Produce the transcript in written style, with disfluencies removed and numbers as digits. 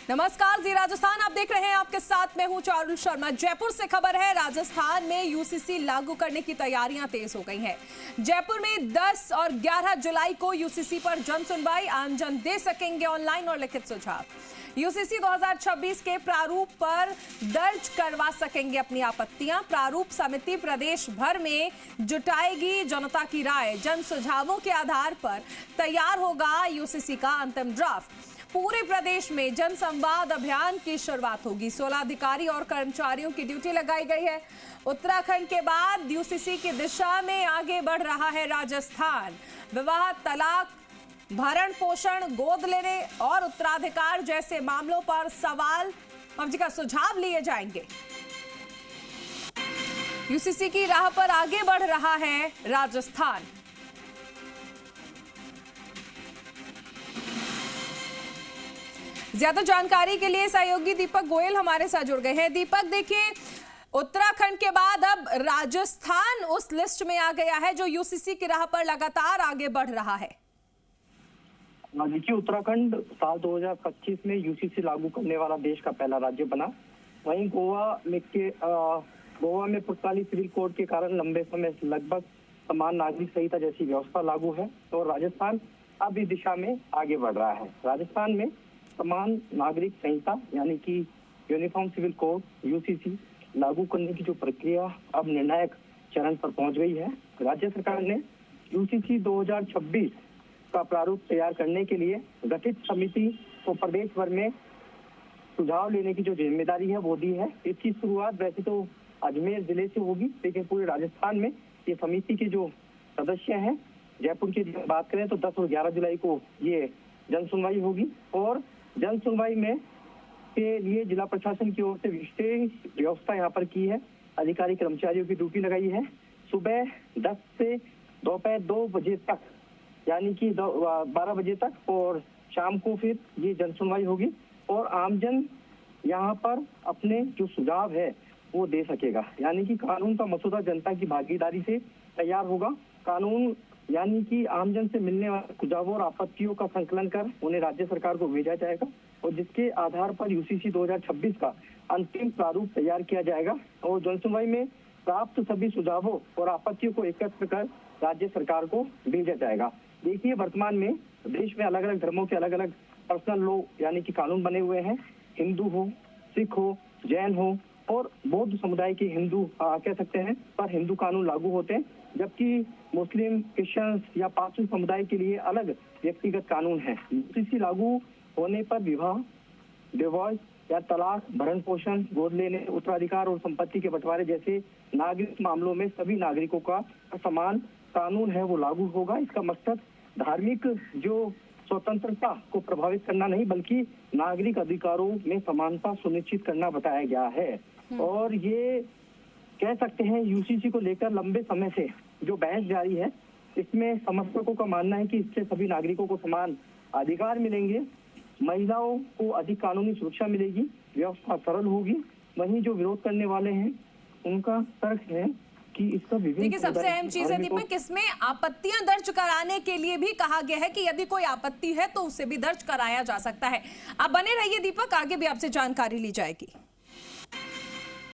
नमस्कार, जी राजस्थान आप देख रहे हैं। आपके साथ मैं हूं चारुल शर्मा। जयपुर से खबर है, राजस्थान में यूसीसी लागू करने की तैयारियां तेज हो गई हैं। जयपुर में 10 और 11 जुलाई को यूसीसी पर जन सुनवाई, आमजन दे सकेंगे ऑनलाइन और लिखित सुझाव। यूसीसी 2026 के प्रारूप पर दर्ज करवा सकेंगे अपनी आपत्तियां। प्रारूप समिति प्रदेश भर में जुटाएगी जनता की राय। जन सुझावों के आधार पर तैयार होगा यूसीसी का अंतिम ड्राफ्ट। पूरे प्रदेश में जन संवाद अभियान की शुरुआत होगी। 16 अधिकारी और कर्मचारियों की ड्यूटी लगाई गई है। उत्तराखंड के बाद यूसीसी की दिशा में आगे बढ़ रहा है राजस्थान। विवाह, तलाक, भरण पोषण, गोद लेने और उत्तराधिकार जैसे मामलों पर सवाल का सुझाव लिए जाएंगे। यूसीसी की राह पर आगे बढ़ रहा है राजस्थान। ज्यादा जानकारी के लिए सहयोगी दीपक गोयल हमारे साथ जुड़ गए हैं। दीपक, देखिए, उत्तराखंड के बाद अब राजस्थान उस लिस्ट में आ गया है जो यूसीसी की राह पर लगातार आगे बढ़ रहा है। देखिए, उत्तराखंड साल 2025 में यूसीसी लागू करने वाला देश का पहला राज्य बना। वहीं गोवा में पुर्तगाली सिविल कोड के कारण लंबे समय से लगभग समान नागरिक संहिता जैसी व्यवस्था लागू है और राजस्थान अब इस दिशा में आगे बढ़ रहा है। राजस्थान में समान नागरिक संहिता यानी कि यूनिफॉर्म सिविल कोड यूसीसी लागू करने की जो प्रक्रिया अब निर्णायक चरण पर पहुंच गई है। राज्य सरकार ने यूसीसी 2026 का प्रारूप तैयार करने के लिए गठित समिति को प्रदेश भर में सुझाव लेने की जो जिम्मेदारी है वो दी है। इसकी शुरुआत वैसे तो अजमेर जिले से होगी, लेकिन पूरे राजस्थान में ये समिति के जो सदस्य हैं, जयपुर की बात करें तो 10 और 11 जुलाई को ये जन सुनवाई होगी और जन सुनवाई में के लिए जिला प्रशासन की ओर से विशेष व्यवस्था यहाँ पर की है। अधिकारी कर्मचारियों की ड्यूटी लगाई है। सुबह 10 से दोपहर 2 बजे तक यानी कि 12 बजे तक और शाम को फिर ये जन सुनवाई होगी और आमजन यहाँ पर अपने जो सुझाव है वो दे सकेगा। यानी कि कानून का मसौदा जनता की भागीदारी से तैयार होगा। कानून यानी कि आमजन से मिलने वाले सुझावों और आपत्तियों का संकलन कर उन्हें राज्य सरकार को भेजा जाएगा और जिसके आधार पर यूसीसी 2026 का अंतिम प्रारूप तैयार किया जाएगा और जनसुनवाई में प्राप्त सभी सुझावों और आपत्तियों को एकत्र कर राज्य सरकार को भेजा जाएगा। देखिए, वर्तमान में देश में अलग अलग धर्मों के अलग अलग पर्सनल लॉ यानी कि कानून बने हुए हैं। हिंदू हो, सिख हो, जैन हो और बौद्ध समुदाय के हिंदू कह सकते हैं पर हिंदू कानून लागू होते हैं, जबकि मुस्लिम, क्रिश्चियन या पारसी समुदाय के लिए अलग व्यक्तिगत कानून है। यूसीसी लागू होने पर विवाह, डिवोर्स या तलाक, भरण पोषण, गोद लेने, उत्तराधिकार और संपत्ति के बंटवारे जैसे नागरिक मामलों में सभी नागरिकों का समान कानून है वो लागू होगा। इसका मकसद धार्मिक जो स्वतंत्रता को प्रभावित करना नहीं बल्कि नागरिक अधिकारों में समानता सुनिश्चित करना बताया गया है। और ये कह सकते हैं यूसीसी को लेकर लंबे समय से जो बहस जारी है, इसमें समर्थकों का मानना है कि इससे सभी नागरिकों को समान अधिकार मिलेंगे, महिलाओं को अधिक कानूनी सुरक्षा मिलेगी, व्यवस्था सरल होगी। वहीं जो विरोध करने वाले हैं उनका तर्क है कि इसका देखिए, सबसे अहम चीज है दीपक, इसमें आपत्तियां दर्ज कराने के लिए भी कहा गया है कि यदि कोई आपत्ति है तो उसे भी दर्ज कराया जा सकता है। आप बने रहिए दीपक, आगे भी आपसे जानकारी ली जाएगी।